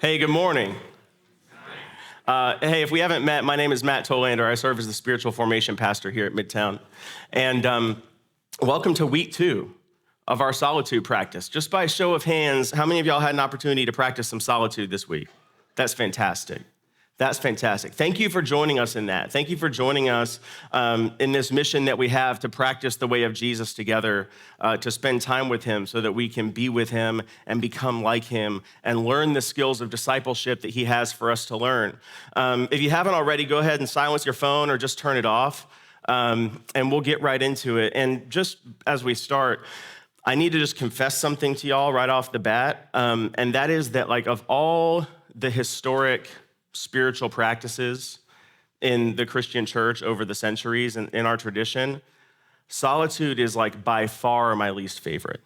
Hey, good morning. Hey, if we haven't met, my name is Matt Tolander. I serve as the spiritual formation pastor here at Midtown. And welcome to week 2 of our solitude practice. Just by a show of hands, how many of y'all had an opportunity to practice some solitude this week? That's fantastic. That's fantastic. Thank you for joining us in that. Thank you for joining us in this mission that we have to practice the way of Jesus together, to spend time with him so that we can be with him and become like him and learn the skills of discipleship that he has for us to learn. If you haven't already, go ahead and silence your phone or just turn it off, and we'll get right into it. And just as we start, I need to just confess something to y'all right off the bat, and that is that, like, of all the historic spiritual practices in the Christian church over the centuries and in our tradition, solitude is like by far my least favorite.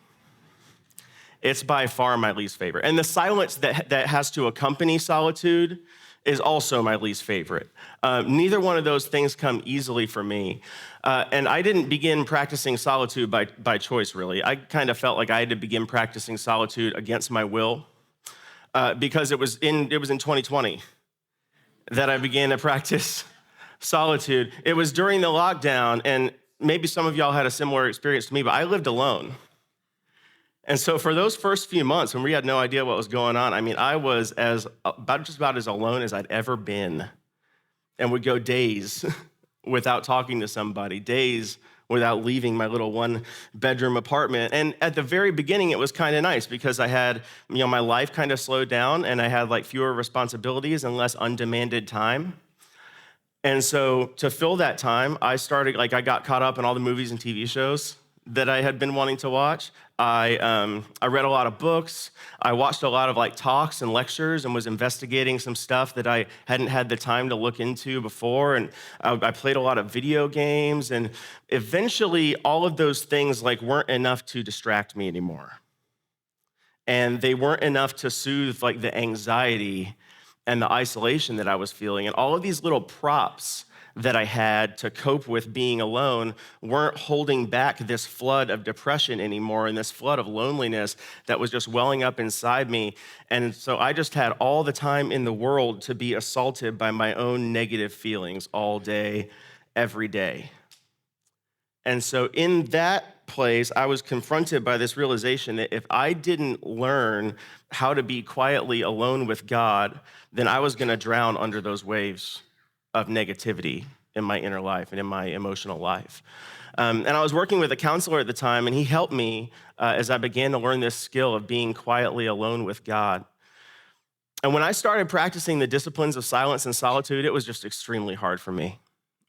It's by far my least favorite. And the silence that has to accompany solitude is also my least favorite. Neither one of those things come easily for me. And I didn't begin practicing solitude by choice, really. I kind of felt like I had to begin practicing solitude against my will, because it was in 2020 that I began to practice solitude. It was during the lockdown, and maybe some of y'all had a similar experience to me, but I lived alone. And so for those first few months when we had no idea what was going on, I mean, I was just about as alone as I'd ever been, and would go days without talking to somebody, days without leaving my little 1-bedroom apartment. And at the very beginning, it was kind of nice because I had, my life kind of slowed down and I had like fewer responsibilities and less undemanded time. And so to fill that time, I got caught up in all the movies and TV shows that I had been wanting to watch. I read a lot of books. I watched a lot of like talks and lectures and was investigating some stuff that I hadn't had the time to look into before. And I played a lot of video games. And eventually all of those things like weren't enough to distract me anymore. And they weren't enough to soothe like the anxiety and the isolation that I was feeling. And all of these little props that I had to cope with being alone weren't holding back this flood of depression anymore and this flood of loneliness that was just welling up inside me. And so I just had all the time in the world to be assaulted by my own negative feelings all day, every day. And so in that place, I was confronted by this realization that if I didn't learn how to be quietly alone with God, then I was gonna drown under those waves of negativity in my inner life and in my emotional life. And I was working with a counselor at the time, and he helped me as I began to learn this skill of being quietly alone with God. And when I started practicing the disciplines of silence and solitude, it was just extremely hard for me.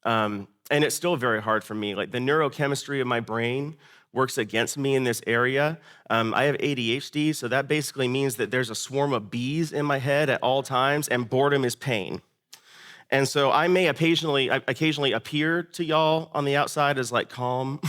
And it's still very hard for me. Like the neurochemistry of my brain works against me in this area. I have ADHD, so that basically means that there's a swarm of bees in my head at all times, and boredom is pain. And so I may occasionally appear to y'all on the outside as like calm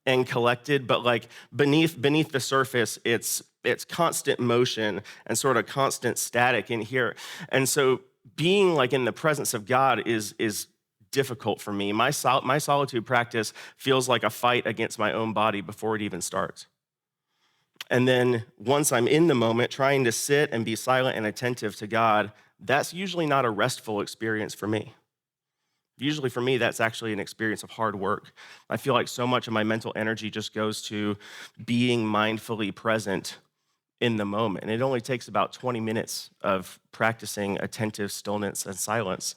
and collected, but like beneath the surface, it's constant motion and sort of constant static in here. And so being like in the presence of God is difficult for me. My solitude practice feels like a fight against my own body before it even starts. And then once I'm in the moment, trying to sit and be silent and attentive to God, that's usually not a restful experience for me. Usually for me, that's actually an experience of hard work. I feel like so much of my mental energy just goes to being mindfully present in the moment. And it only takes about 20 minutes of practicing attentive stillness and silence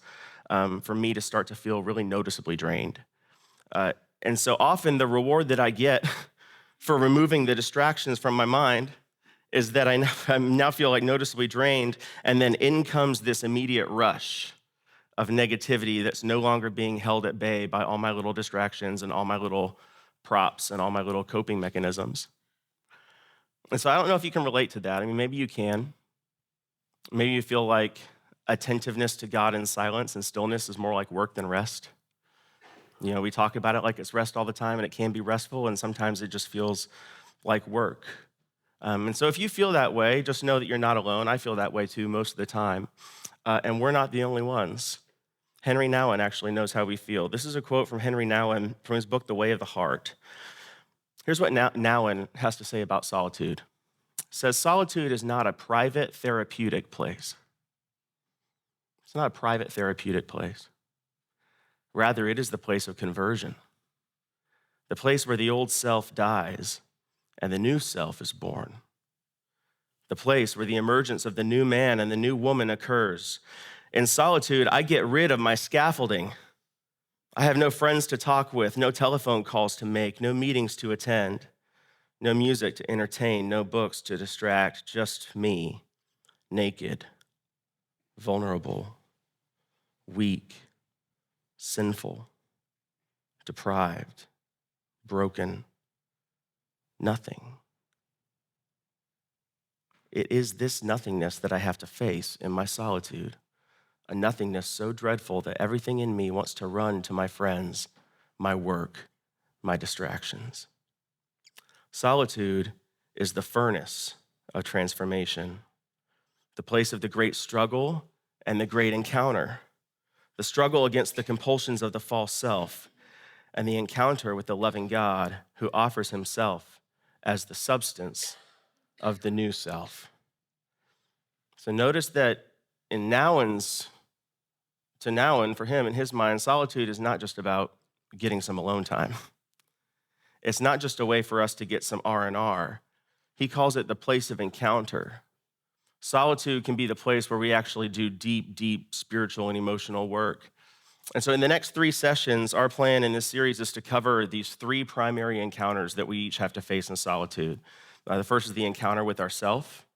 for me to start to feel really noticeably drained. And so often the reward that I get for removing the distractions from my mind is that I now feel like noticeably drained, and then in comes this immediate rush of negativity that's no longer being held at bay by all my little distractions and all my little props and all my little coping mechanisms. And so I don't know if you can relate to that. I mean, maybe you can. Maybe you feel like attentiveness to God in silence and stillness is more like work than rest. We talk about it like it's rest all the time, and it can be restful, and sometimes it just feels like work. And so if you feel that way, just know that you're not alone. I feel that way too most of the time. And we're not the only ones. Henry Nouwen actually knows how we feel. This is a quote from Henry Nouwen from his book, The Way of the Heart. Here's what Nouwen has to say about solitude. says solitude is not a private therapeutic place. It's not a private therapeutic place. Rather, it is the place of conversion, the place where the old self dies and the new self is born, the place where the emergence of the new man and the new woman occurs. In solitude, I get rid of my scaffolding. I have no friends to talk with, no telephone calls to make, no meetings to attend, no music to entertain, no books to distract, just me, naked, vulnerable, weak, sinful, deprived, broken, nothing. It is this nothingness that I have to face in my solitude, a nothingness so dreadful that everything in me wants to run to my friends, my work, my distractions. Solitude is the furnace of transformation, the place of the great struggle and the great encounter, the struggle against the compulsions of the false self, and the encounter with the loving God who offers himself as the substance of the new self. So notice that to Nouwen, for him, in his mind, solitude is not just about getting some alone time. It's not just a way for us to get some R&R. He calls it the place of encounter. Solitude can be the place where we actually do deep, deep spiritual and emotional work. And so in the next 3 sessions, our plan in this series is to cover these 3 primary encounters that we each have to face in solitude. The first is the encounter with ourself,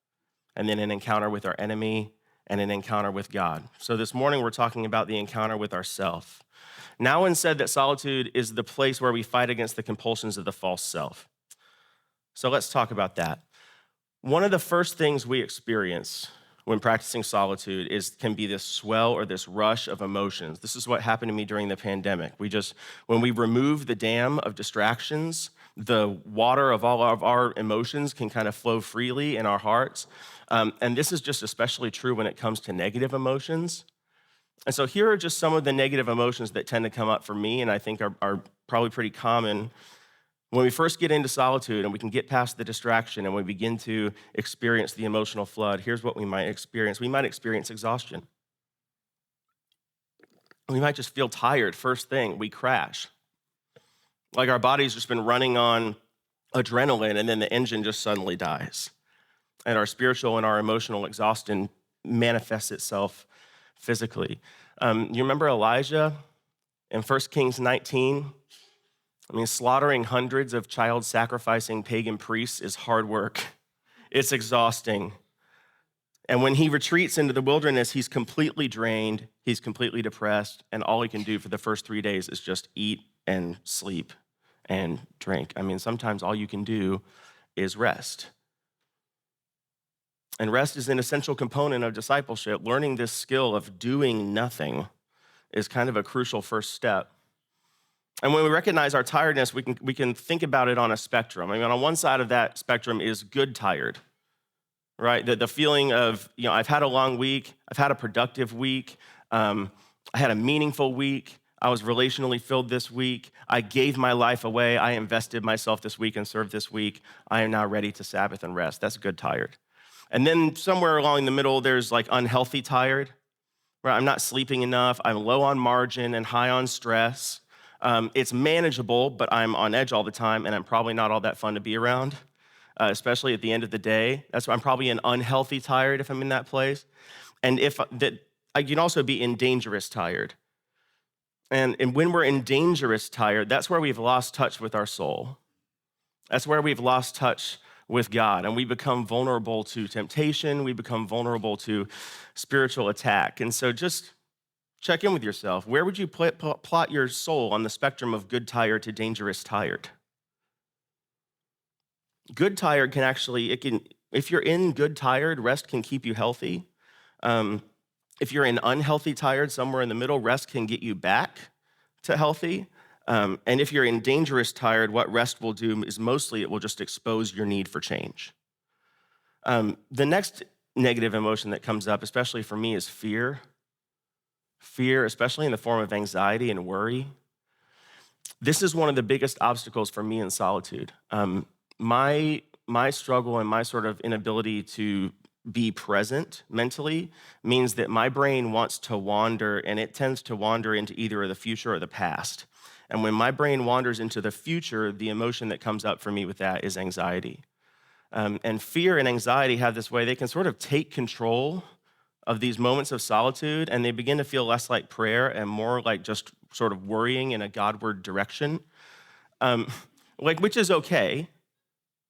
and then an encounter with our enemy, and an encounter with God. So this morning, we're talking about the encounter with ourself. Nouwen said that solitude is the place where we fight against the compulsions of the false self. So let's talk about that. One of the first things we experience when practicing solitude can be this swell or this rush of emotions. This is what happened to me during the pandemic. When we remove the dam of distractions, the water of all of our emotions can kind of flow freely in our hearts. And this is just especially true when it comes to negative emotions. And so here are just some of the negative emotions that tend to come up for me and I think are probably pretty common. When we first get into solitude and we can get past the distraction and we begin to experience the emotional flood, here's what we might experience. We might experience exhaustion. We might just feel tired. First thing, we crash. Like our body's just been running on adrenaline and then the engine just suddenly dies. And our spiritual and our emotional exhaustion manifests itself physically. You remember Elijah in 1 Kings 19? Slaughtering hundreds of child-sacrificing pagan priests is hard work. It's exhausting. And when he retreats into the wilderness, he's completely drained, he's completely depressed, and all he can do for the first 3 days is just eat and sleep and drink. Sometimes all you can do is rest. And rest is an essential component of discipleship. Learning this skill of doing nothing is kind of a crucial first step. And when we recognize our tiredness, we can think about it on a spectrum. On one side of that spectrum is good tired, right? The feeling of, I've had a long week, I've had a productive week, I had a meaningful week, I was relationally filled this week, I gave my life away, I invested myself this week and served this week, I am now ready to Sabbath and rest. That's good tired. And then somewhere along the middle, there's like unhealthy tired, right? I'm not sleeping enough, I'm low on margin and high on stress. It's manageable, but I'm on edge all the time, and I'm probably not all that fun to be around, especially at the end of the day. That's why I'm probably an unhealthy tired if I'm in that place. And I can also be in dangerous tired. And when we're in dangerous tired, that's where we've lost touch with our soul. That's where we've lost touch with God, and we become vulnerable to temptation. We become vulnerable to spiritual attack. And so just check in with yourself. Where would you plot your soul on the spectrum of good tired to dangerous tired? Good tired can actually, if you're in good tired, rest can keep you healthy. If you're in unhealthy tired, somewhere in the middle, rest can get you back to healthy. And if you're in dangerous tired, what rest will do is mostly it will just expose your need for change. The next negative emotion that comes up, especially for me, is fear. Fear, especially in the form of anxiety and worry. This is one of the biggest obstacles for me in solitude. My my struggle and my sort of inability to be present mentally means that my brain wants to wander, and it tends to wander into either the future or the past. And when my brain wanders into the future, the emotion that comes up for me with that is anxiety. And fear and anxiety have this way, they can sort of take control of these moments of solitude, and they begin to feel less like prayer and more like just sort of worrying in a Godward direction, um, which is okay.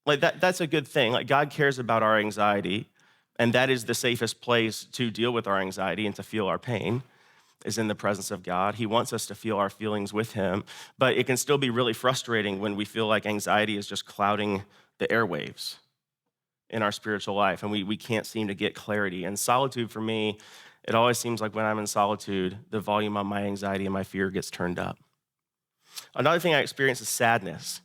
That's a good thing. Like, God cares about our anxiety, and that is the safest place to deal with our anxiety and to feel our pain is in the presence of God. He wants us to feel our feelings with him, but it can still be really frustrating when we feel like anxiety is just clouding the airwaves in our spiritual life, and we can't seem to get clarity. And solitude for me, it always seems like when I'm in solitude, the volume of my anxiety and my fear gets turned up. Another thing I experience is sadness.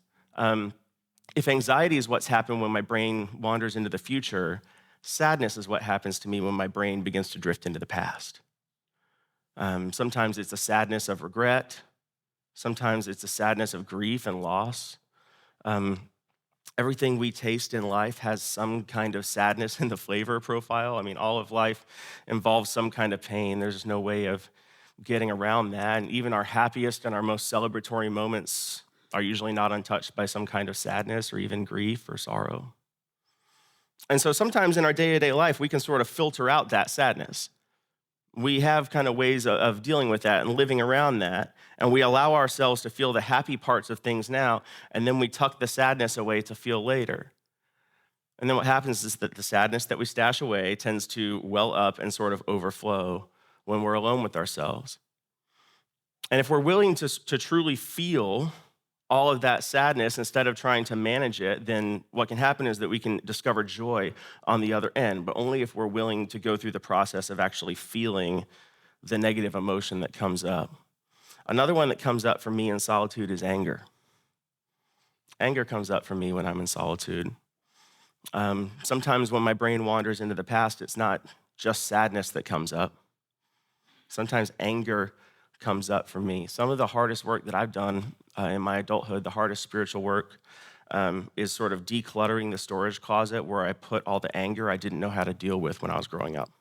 If anxiety is what's happened when my brain wanders into the future, sadness is what happens to me when my brain begins to drift into the past. Sometimes it's a sadness of regret. Sometimes it's a sadness of grief and loss. Everything we taste in life has some kind of sadness in the flavor profile. I mean, all of life involves some kind of pain. There's no way of getting around that. And even our happiest and our most celebratory moments are usually not untouched by some kind of sadness or even grief or sorrow. And so sometimes in our day-to-day life, we can sort of filter out that sadness. We have kind of ways of dealing with that and living around that, and we allow ourselves to feel the happy parts of things now, and then we tuck the sadness away to feel later. And then what happens is that the sadness that we stash away tends to well up and sort of overflow when we're alone with ourselves. And if we're willing to truly feel all of that sadness instead of trying to manage it, then what can happen is that we can discover joy on the other end, but only if we're willing to go through the process of actually feeling the negative emotion that comes up. Another one that comes up for me in solitude is anger. Anger comes up for me when I'm in solitude. Sometimes when my brain wanders into the past, it's not just sadness that comes up. Sometimes anger comes up for me. Some of the hardest work that I've done in my adulthood, the hardest spiritual work, is sort of decluttering the storage closet where I put all the anger I didn't know how to deal with when I was growing up.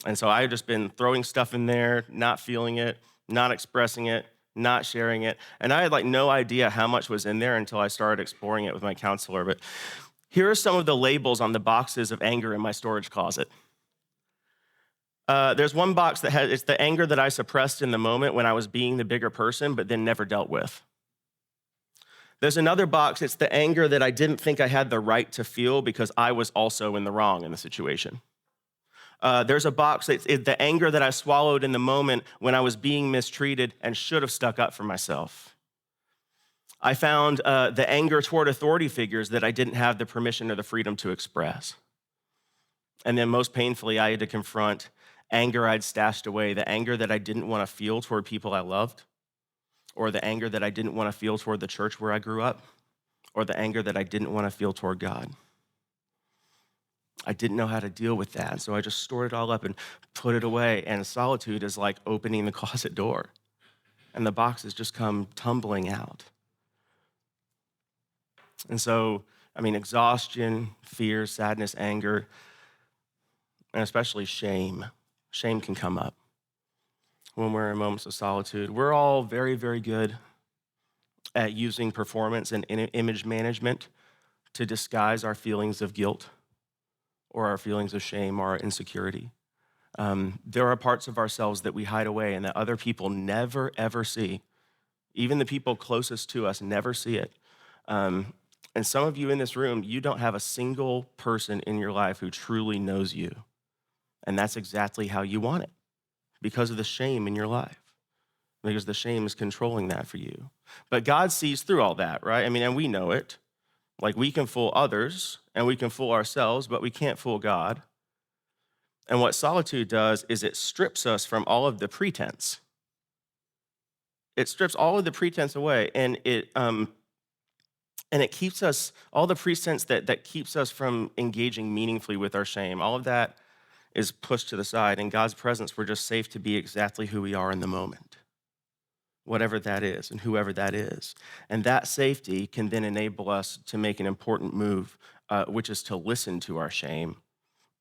And so I've just been throwing stuff in there, not feeling it, not expressing it, not sharing it. And I had no idea how much was in there until I started exploring it with my counselor. But here are some of the labels on the boxes of anger in my storage closet. There's one box that it's the anger that I suppressed in the moment when I was being the bigger person, but then never dealt with. There's another box, it's the anger that I didn't think I had the right to feel because I was also in the wrong in the situation. There's a box, it's the anger that I swallowed in the moment when I was being mistreated and should have stuck up for myself. I found the anger toward authority figures that I didn't have the permission or the freedom to express. And then most painfully, I had to confront anger I'd stashed away, the anger that I didn't want to feel toward people I loved, or the anger that I didn't want to feel toward the church where I grew up, or the anger that I didn't want to feel toward God. I didn't know how to deal with that, so I just stored it all up and put it away, and solitude is like opening the closet door, and the boxes just come tumbling out. And so, exhaustion, fear, sadness, anger, and especially shame. Shame can come up when we're in moments of solitude. We're all very, very good at using performance and image management to disguise our feelings of guilt or our feelings of shame or our insecurity. There are parts of ourselves that we hide away and that other people never, ever see. Even the people closest to us never see it. And some of you in this room, you don't have a single person in your life who truly knows you. And that's exactly how you want it, because of the shame in your life, because the shame is controlling that for you. But God sees through all that, right? And we know it. We can fool others and we can fool ourselves, but we can't fool God. And what solitude does is it strips us from all of the pretense. It strips all of the pretense away, and it keeps us, all the pretense that keeps us from engaging meaningfully with our shame, all of that is pushed to the side. In God's presence, we're just safe to be exactly who we are in the moment. whatever that is and whoever that is. And that safety can then enable us to make an important move, which is to listen to our shame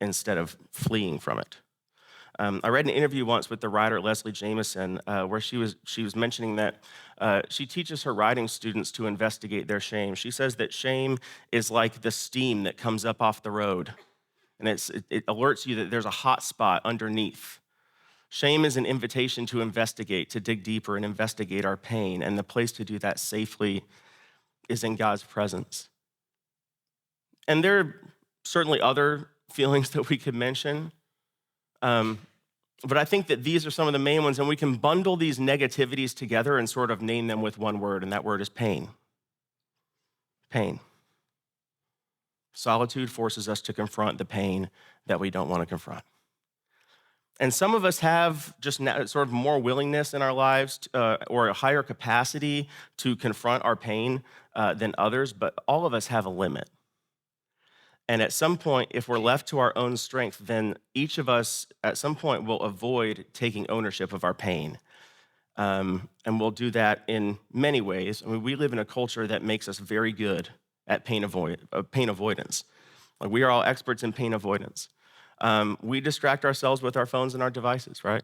instead of fleeing from it. I read an interview once with the writer Leslie Jameson, where she was mentioning that she teaches her writing students to investigate their shame. She says that shame is like the steam that comes up off the road, and it alerts you that there's a hot spot underneath. Shame is an invitation to investigate, to dig deeper and investigate our pain, and the place to do that safely is in God's presence. And there are certainly other feelings that we could mention. But I think that these are some of the main ones, and we can bundle these negativities together and sort of name them with one word, and that word is pain. Pain. Solitude forces us to confront the pain that we don't want to confront. And some of us have just sort of more willingness in our lives or a higher capacity to confront our pain than others, but all of us have a limit. And at some point, if we're left to our own strength, then each of us at some point will avoid taking ownership of our pain. And we'll do that in many ways. I mean, we live in a culture that makes us very good at pain avoidance. Like, we are all experts in pain avoidance. We distract ourselves with our phones and our devices, right?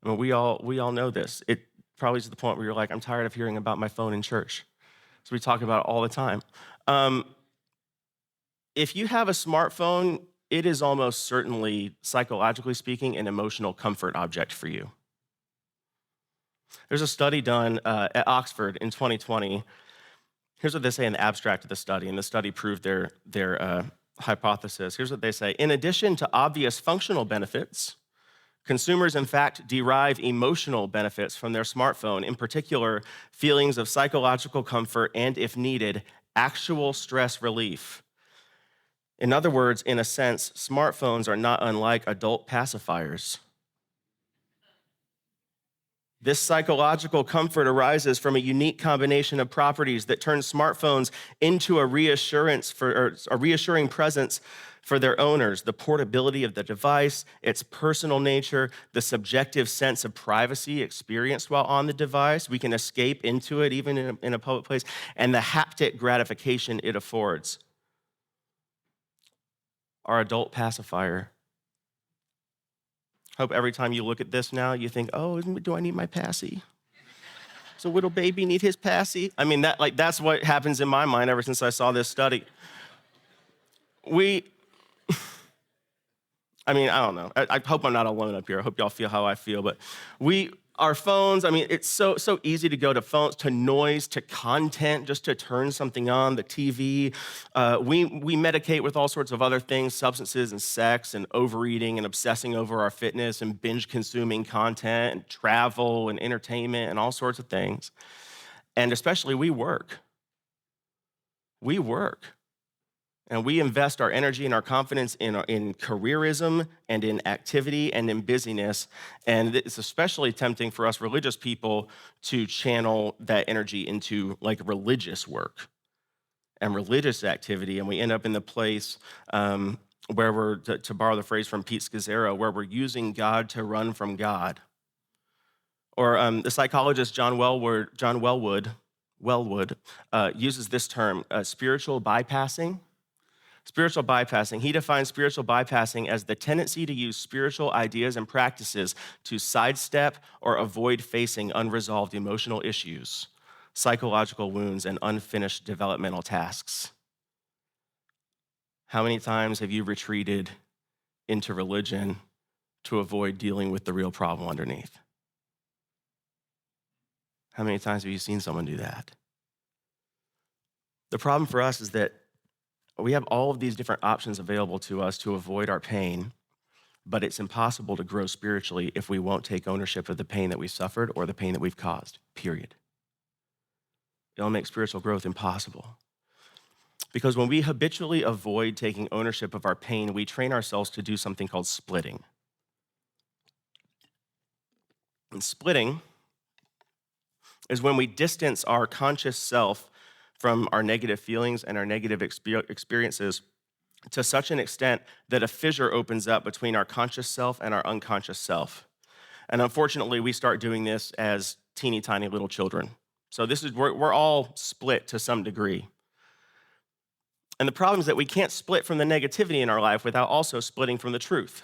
I mean, we all know this. It probably is to the point where you're like, I'm tired of hearing about my phone in church. So we talk about it all the time. If you have a smartphone, it is almost certainly, psychologically speaking, an emotional comfort object for you. There's a study done at Oxford in 2020. Here's what they say in the abstract of the study, and the study proved their hypothesis. Here's what they say. In addition to obvious functional benefits, consumers, in fact, derive emotional benefits from their smartphone, in particular, feelings of psychological comfort and, if needed, actual stress relief. In other words, in a sense, smartphones are not unlike adult pacifiers. This psychological comfort arises from a unique combination of properties that turn smartphones into a reassuring presence for their owners. The portability of the device, its personal nature, the subjective sense of privacy experienced while on the device. We can escape into it even in a public place, and the haptic gratification it affords. Our adult pacifier. Hope every time you look at this now, you think, oh, do I need my passy? Does a little baby need his passy? I mean, that's what happens in my mind ever since I saw this study. I don't know. I hope I'm not alone up here. I hope y'all feel how I feel, but our phones, I mean, it's so easy to go to phones, to noise, to content, just to turn something on, the TV. We medicate with all sorts of other things, substances and sex and overeating and obsessing over our fitness and binge consuming content and travel and entertainment and all sorts of things. And especially we work. And we invest our energy and our confidence in careerism and in activity and in busyness. And it's especially tempting for us religious people to channel that energy into like religious work and religious activity. And we end up in the place where we're, to borrow the phrase from Pete Scazzero, where we're using God to run from God. Or the psychologist John Wellwood uses this term, spiritual bypassing. Spiritual bypassing. He defines spiritual bypassing as the tendency to use spiritual ideas and practices to sidestep or avoid facing unresolved emotional issues, psychological wounds, and unfinished developmental tasks. How many times have you retreated into religion to avoid dealing with the real problem underneath? How many times have you seen someone do that? The problem for us is that we have all of these different options available to us to avoid our pain, but it's impossible to grow spiritually if we won't take ownership of the pain that we suffered or the pain that we've caused, period. It'll make spiritual growth impossible. Because when we habitually avoid taking ownership of our pain, we train ourselves to do something called splitting. And splitting is when we distance our conscious self from our negative feelings and our negative experiences to such an extent that a fissure opens up between our conscious self and our unconscious self. And unfortunately, we start doing this as teeny tiny little children. So we're all split to some degree. And the problem is that we can't split from the negativity in our life without also splitting from the truth.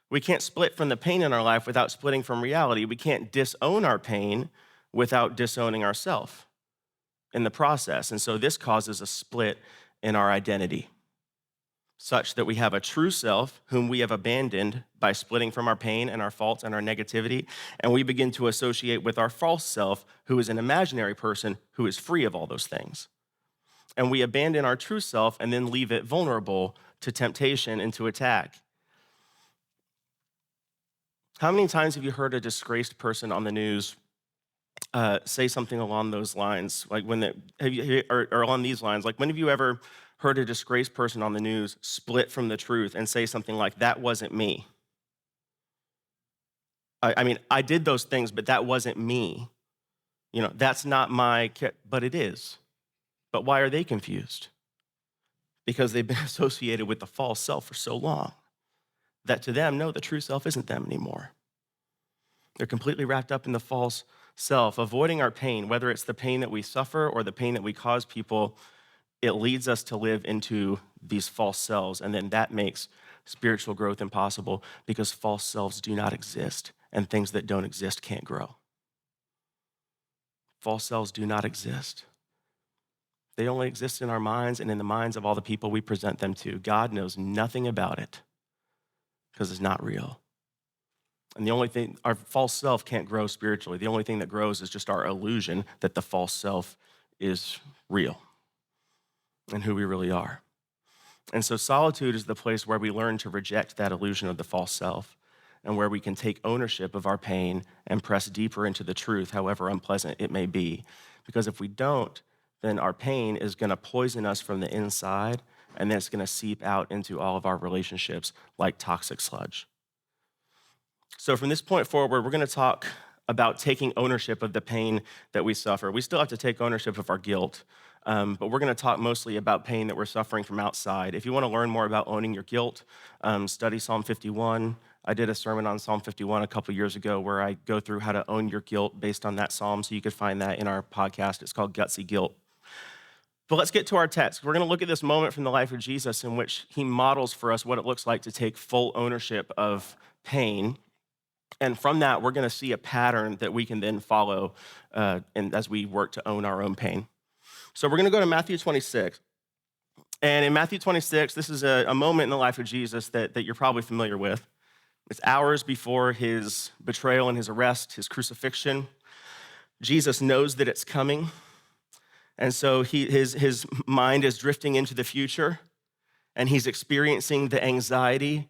We can't split from the pain in our life without splitting from reality. We can't disown our pain without disowning ourselves in the process. And so this causes a split in our identity, such that we have a true self whom we have abandoned by splitting from our pain and our faults and our negativity, and we begin to associate with our false self, who is an imaginary person who is free of all those things. And we abandon our true self and then leave it vulnerable to temptation and to attack. How many times have you heard a disgraced person on the news say something along those lines, like or along these lines? Like, when have you ever heard a disgraced person on the news split from the truth and say something like, "That wasn't me"? I mean, I did those things, but that wasn't me. That's not but it is. But why are they confused? Because they've been associated with the false self for so long that to them, no, the true self isn't them anymore. They're completely wrapped up in the false self. Avoiding our pain, whether it's the pain that we suffer or the pain that we cause people, it leads us to live into these false selves, and then that makes spiritual growth impossible, because false selves do not exist, and things that don't exist can't grow. False selves do not exist. They only exist in our minds and in the minds of all the people we present them to. God knows nothing about it because it's not real. And the only thing, our false self can't grow spiritually. The only thing that grows is just our illusion that the false self is real and who we really are. And so solitude is the place where we learn to reject that illusion of the false self, and where we can take ownership of our pain and press deeper into the truth, however unpleasant it may be. Because if we don't, then our pain is going to poison us from the inside, and then it's going to seep out into all of our relationships like toxic sludge. So from this point forward, we're going to talk about taking ownership of the pain that we suffer. We still have to take ownership of our guilt, but we're going to talk mostly about pain that we're suffering from outside. If you want to learn more about owning your guilt, study Psalm 51. I did a sermon on Psalm 51 a couple years ago where I go through how to own your guilt based on that psalm, so you could find that in our podcast. It's called Gutsy Guilt. But let's get to our text. We're going to look at this moment from the life of Jesus in which he models for us what it looks like to take full ownership of pain. And from that, we're going to see a pattern that we can then follow as we work to own our own pain. So we're going to go to Matthew 26. And in Matthew 26, this is a moment in the life of Jesus that you're probably familiar with. It's hours before his betrayal and his arrest, his crucifixion. Jesus knows that it's coming. And so his mind is drifting into the future, and he's experiencing the anxiety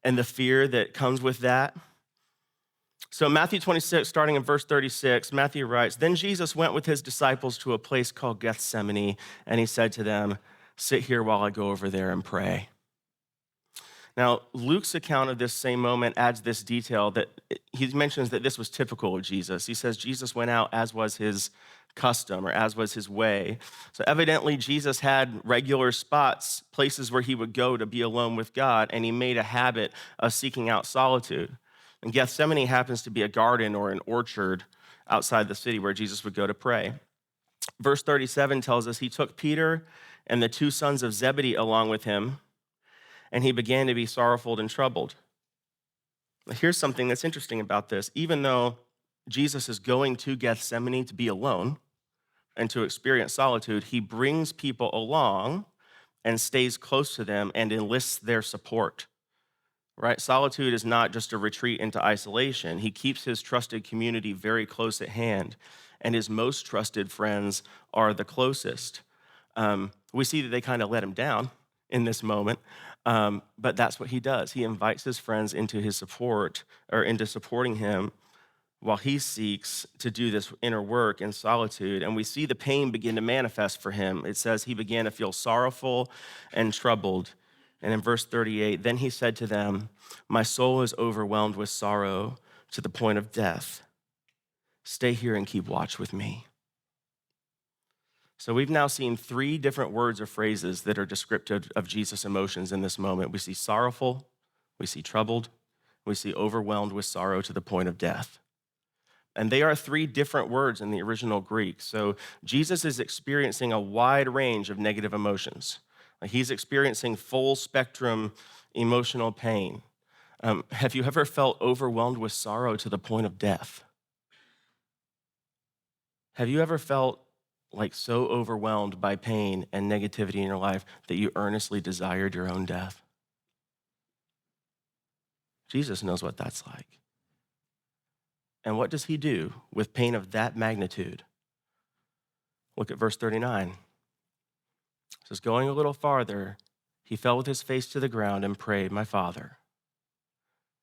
and the fear that comes with that. So Matthew 26, starting in verse 36, Matthew writes, "Then Jesus went with his disciples to a place called Gethsemane, and he said to them, 'Sit here while I go over there and pray.'" Now, Luke's account of this same moment adds this detail that he mentions that this was typical of Jesus. He says Jesus went out as was his custom, or as was his way. So evidently Jesus had regular spots, places where he would go to be alone with God, and he made a habit of seeking out solitude. And Gethsemane happens to be a garden or an orchard outside the city where Jesus would go to pray. Verse 37 tells us he took Peter and the two sons of Zebedee along with him, and he began to be sorrowful and troubled. Here's something that's interesting about this. Even though Jesus is going to Gethsemane to be alone and to experience solitude, he brings people along and stays close to them and enlists their support, right? Solitude is not just a retreat into isolation. He keeps his trusted community very close at hand, and his most trusted friends are the closest. We see that they kind of let him down in this moment, but that's what he does. He invites his friends into his support, or into supporting him, while he seeks to do this inner work in solitude. And we see the pain begin to manifest for him. It says he began to feel sorrowful and troubled. And in verse 38, then he said to them, "My soul is overwhelmed with sorrow to the point of death. Stay here and keep watch with me." So we've now seen three different words or phrases that are descriptive of Jesus' emotions in this moment. We see sorrowful, we see troubled, we see overwhelmed with sorrow to the point of death. And they are three different words in the original Greek. So Jesus is experiencing a wide range of negative emotions. Like he's experiencing full spectrum emotional pain. Have you ever felt overwhelmed with sorrow to the point of death? Have you ever felt like so overwhelmed by pain and negativity in your life that you earnestly desired your own death? Jesus knows what that's like. And what does he do with pain of that magnitude? Look at verse 39. It says, going a little farther, he fell with his face to the ground and prayed, my Father,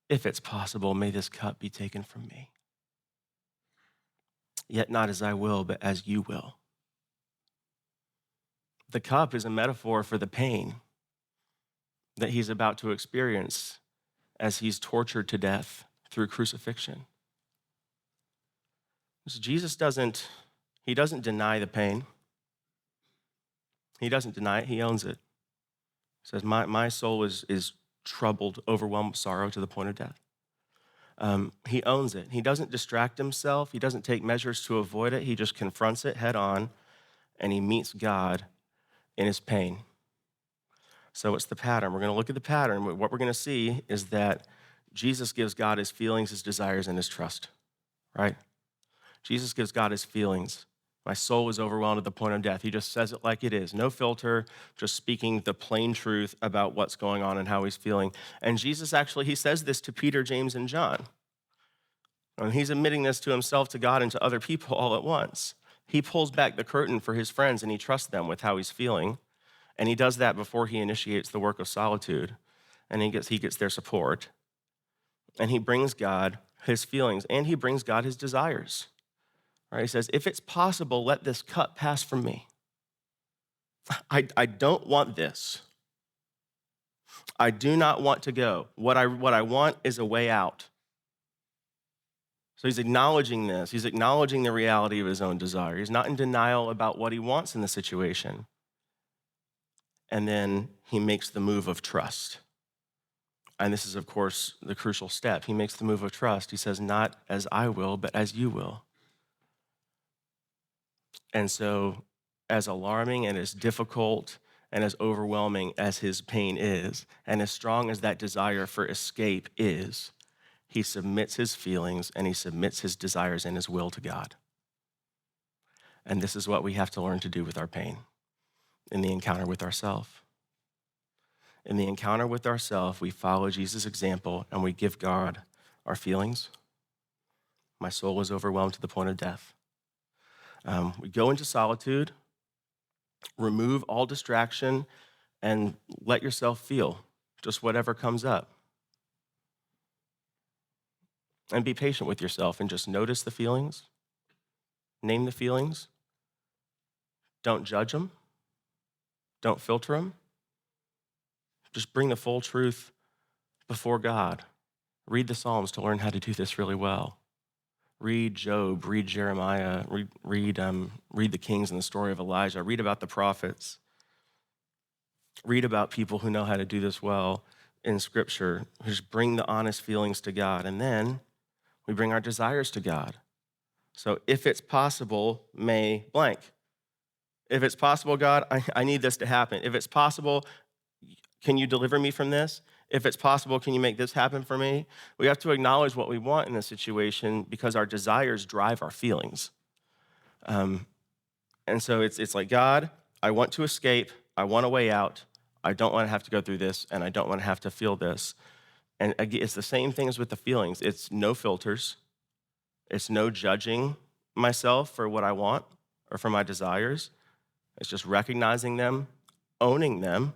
if it's possible, may this cup be taken from me. Yet not as I will, but as you will. The cup is a metaphor for the pain that he's about to experience as he's tortured to death through crucifixion. So Jesus doesn't deny the pain. He doesn't deny it, he owns it. He says, my soul is troubled, overwhelmed with sorrow to the point of death. He owns it. He doesn't distract himself. He doesn't take measures to avoid it. He just confronts it head on, and he meets God in his pain. So it's the pattern. We're going to look at the pattern. What we're going to see is that Jesus gives God his feelings, his desires, and his trust, right? Jesus gives God his feelings. My soul is overwhelmed at the point of death. He just says it like it is. No filter, just speaking the plain truth about what's going on and how he's feeling. And Jesus actually, he says this to Peter, James, and John. And he's admitting this to himself, to God, and to other people all at once. He pulls back the curtain for his friends and he trusts them with how he's feeling. And he does that before he initiates the work of solitude. And he gets their support. And he brings God his feelings and he brings God his desires. Right? He says, if it's possible, let this cup pass from me. I don't want this. I do not want to go. What I want is a way out. So he's acknowledging this. He's acknowledging the reality of his own desire. He's not in denial about what he wants in the situation. And then he makes the move of trust. And this is, of course, the crucial step. He makes the move of trust. He says, not as I will, but as you will. And so, as alarming and as difficult and as overwhelming as his pain is, and as strong as that desire for escape is, he submits his feelings and he submits his desires and his will to God. And this is what we have to learn to do with our pain in the encounter with ourselves. In the encounter with ourselves, we follow Jesus' example and we give God our feelings. My soul is overwhelmed to the point of death. We go into solitude, remove all distraction, and let yourself feel just whatever comes up. And be patient with yourself and just notice the feelings, name the feelings. Don't judge them. Don't filter them. Just bring the full truth before God. Read the Psalms to learn how to do this really well. Read Job, read Jeremiah, read the Kings and the story of Elijah. Read about the prophets. Read about people who know how to do this well in Scripture. Just bring the honest feelings to God. And then we bring our desires to God. So if it's possible, may blank. If it's possible, God, I need this to happen. If it's possible, can you deliver me from this? If it's possible, can you make this happen for me? We have to acknowledge what we want in this situation because our desires drive our feelings. And so it's like, God, I want to escape. I want a way out. I don't want to have to go through this, and I don't want to have to feel this. And again, it's the same thing as with the feelings. It's no filters. It's no judging myself for what I want or for my desires. It's just recognizing them, owning them,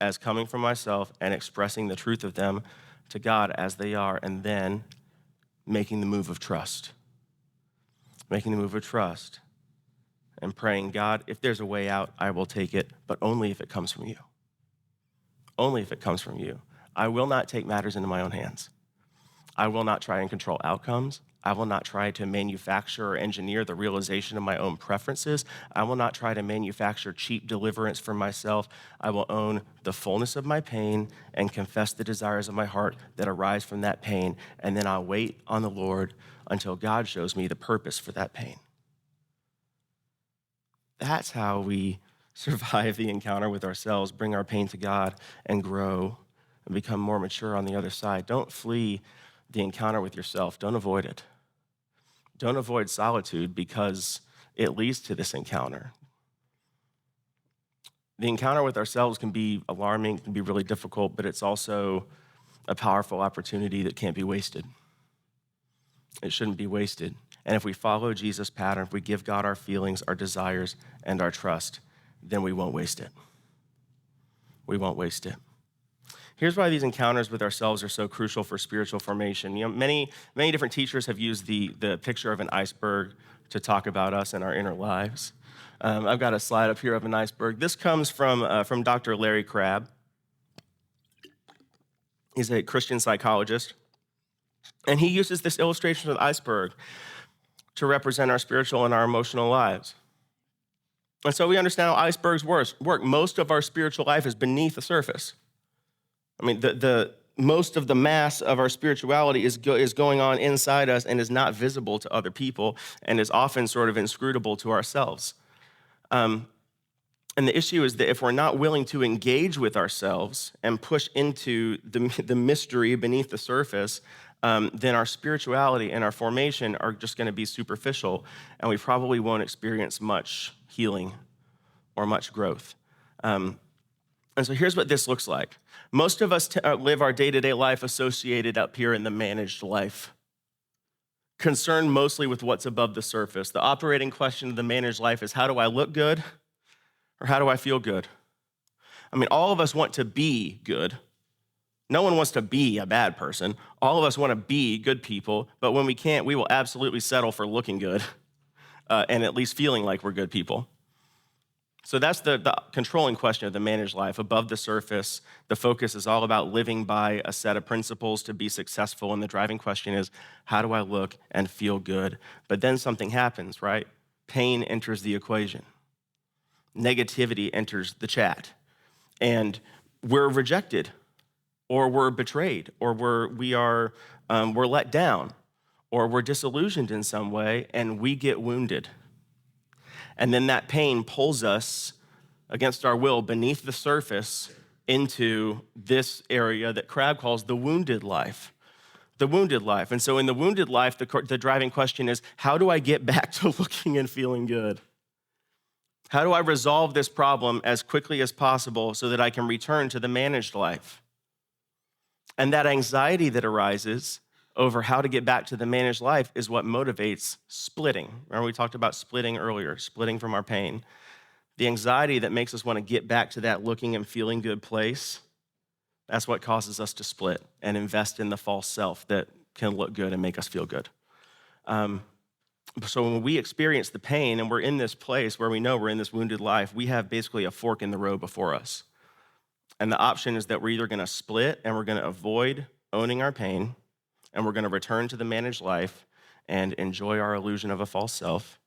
as coming from myself and expressing the truth of them to God as they are, and then making the move of trust. Making the move of trust and praying, God, if there's a way out, I will take it, but only if it comes from you. Only if it comes from you. I will not take matters into my own hands. I will not try and control outcomes. I will not try to manufacture or engineer the realization of my own preferences. I will not try to manufacture cheap deliverance for myself. I will own the fullness of my pain and confess the desires of my heart that arise from that pain. And then I'll wait on the Lord until God shows me the purpose for that pain. That's how we survive the encounter with ourselves, bring our pain to God, and grow and become more mature on the other side. Don't flee the encounter with yourself. Don't avoid it. Don't avoid solitude because it leads to this encounter. The encounter with ourselves can be alarming, can be really difficult, but it's also a powerful opportunity that can't be wasted. It shouldn't be wasted. And if we follow Jesus' pattern, if we give God our feelings, our desires, and our trust, then we won't waste it. We won't waste it. Here's why these encounters with ourselves are so crucial for spiritual formation. Many different teachers have used the picture of an iceberg to talk about us and our inner lives. I've got a slide up here of an iceberg. This comes from Dr. Larry Crabb. He's a Christian psychologist, and he uses this illustration of the iceberg to represent our spiritual and our emotional lives. And so we understand how icebergs work. Most of our spiritual life is beneath the surface. I mean, the most of the mass of our spirituality is going on inside us and is not visible to other people and is often sort of inscrutable to ourselves. And the issue is that if we're not willing to engage with ourselves and push into the mystery beneath the surface, then our spirituality and our formation are just going to be superficial, and we probably won't experience much healing or much growth. And so here's what this looks like. Most of us live our day-to-day life associated up here in the managed life, concerned mostly with what's above the surface. The operating question of the managed life is, how do I look good or how do I feel good? I mean, all of us want to be good. No one wants to be a bad person. All of us want to be good people, but when we can't, we will absolutely settle for looking good and at least feeling like we're good people. So that's the controlling question of the managed life. Above the surface, the focus is all about living by a set of principles to be successful, and the driving question is, how do I look and feel good? But then something happens, right? Pain enters the equation. Negativity enters the chat, and we're rejected, or we're betrayed, or we're let down, or we're disillusioned in some way, and we get wounded. And then that pain pulls us against our will beneath the surface into this area that Crabb calls the wounded life. The wounded life. And so in the wounded life, the driving question is, how do I get back to looking and feeling good? How do I resolve this problem as quickly as possible so that I can return to the managed life? And that anxiety that arises over how to get back to the managed life is what motivates splitting. Remember, we talked about splitting earlier, splitting from our pain. The anxiety that makes us want to get back to that looking and feeling good place, that's what causes us to split and invest in the false self that can look good and make us feel good. So when we experience the pain and we're in this place where we know we're in this wounded life, we have basically a fork in the road before us. And the option is that we're either going to split and we're going to avoid owning our pain, and we're going to return to the managed life and enjoy our illusion of a false self,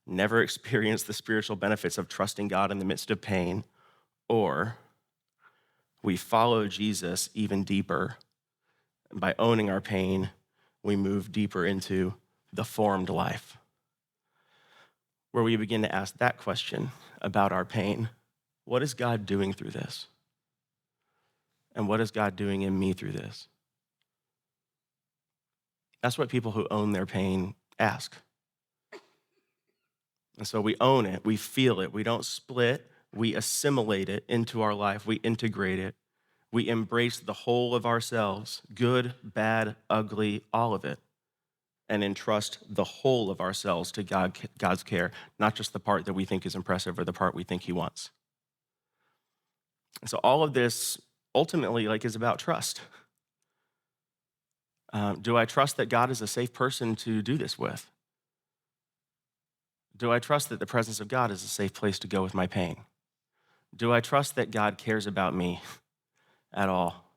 never experience the spiritual benefits of trusting God in the midst of pain, or we follow Jesus even deeper. And by owning our pain, we move deeper into the formed life, where we begin to ask that question about our pain. What is God doing through this? And what is God doing in me through this? That's what people who own their pain ask. And so we own it, we feel it, we don't split, we assimilate it into our life, we integrate it, we embrace the whole of ourselves, good, bad, ugly, all of it, and entrust the whole of ourselves to God's care, not just the part that we think is impressive or the part we think he wants. And so all of this ultimately is about trust. Do I trust that God is a safe person to do this with? Do I trust that the presence of God is a safe place to go with my pain? Do I trust that God cares about me at all?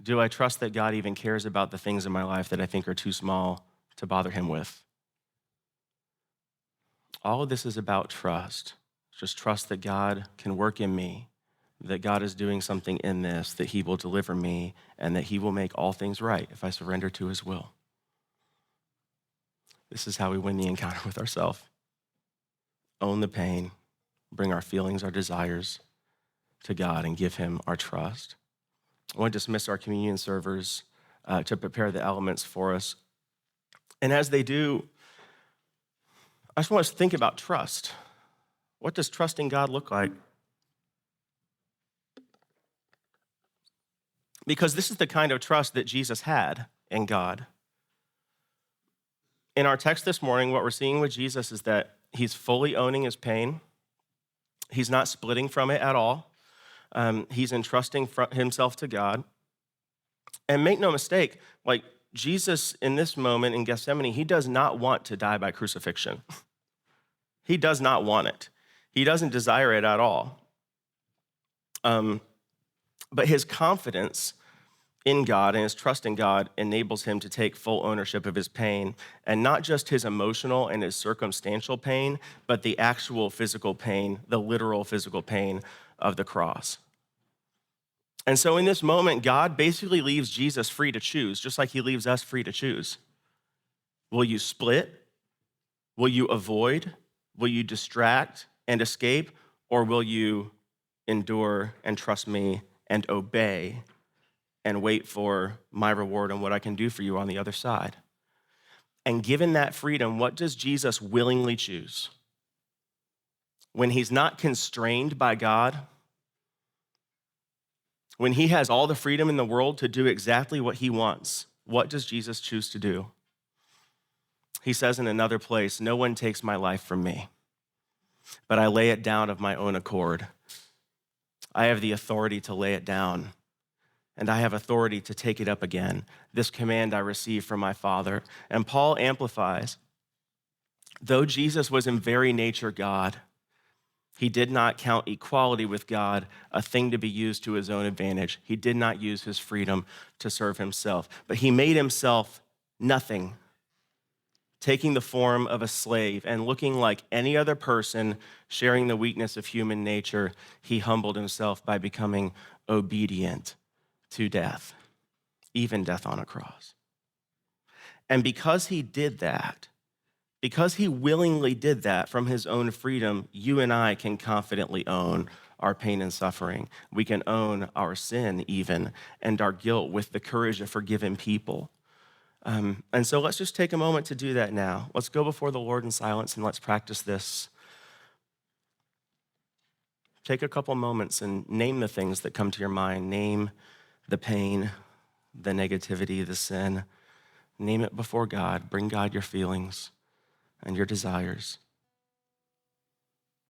Do I trust that God even cares about the things in my life that I think are too small to bother him with? All of this is about trust. Just trust that God can work in me, that God is doing something in this, that he will deliver me, and that he will make all things right if I surrender to his will. This is how we win the encounter with ourselves. Own the pain, bring our feelings, our desires to God, and give him our trust. I want to dismiss our communion servers to prepare the elements for us. And as they do, I just want us to think about trust. What does trusting God look like? Because this is the kind of trust that Jesus had in God. In our text this morning, what we're seeing with Jesus is that he's fully owning his pain. He's not splitting from it at all. He's entrusting himself to God. And make no mistake, like Jesus in this moment in Gethsemane, he does not want to die by crucifixion. He does not want it. He doesn't desire it at all. But his confidence in God and his trust in God enables him to take full ownership of his pain, and not just his emotional and his circumstantial pain, but the actual physical pain, the literal physical pain of the cross. And so in this moment, God basically leaves Jesus free to choose, just like he leaves us free to choose. Will you split? Will you avoid? Will you distract and escape? Or will you endure and trust me and obey and wait for my reward and what I can do for you on the other side? And given that freedom, what does Jesus willingly choose? When he's not constrained by God, when he has all the freedom in the world to do exactly what he wants, what does Jesus choose to do? He says in another place, "No one takes my life from me, but I lay it down of my own accord." I have the authority to lay it down, and I have authority to take it up again. This command I received from my Father. And Paul amplifies, though Jesus was in very nature God, he did not count equality with God a thing to be used to his own advantage. He did not use his freedom to serve himself, but he made himself nothing, taking the form of a slave and looking like any other person, sharing the weakness of human nature. He humbled himself by becoming obedient to death, even death on a cross. And because he did that, because he willingly did that from his own freedom, you and I can confidently own our pain and suffering. We can own our sin even and our guilt with the courage of forgiven people. And so let's just take a moment to do that now. Let's go before the Lord in silence and let's practice this. Take a couple moments and name the things that come to your mind. Name the pain, the negativity, the sin. Name it before God. Bring God your feelings and your desires.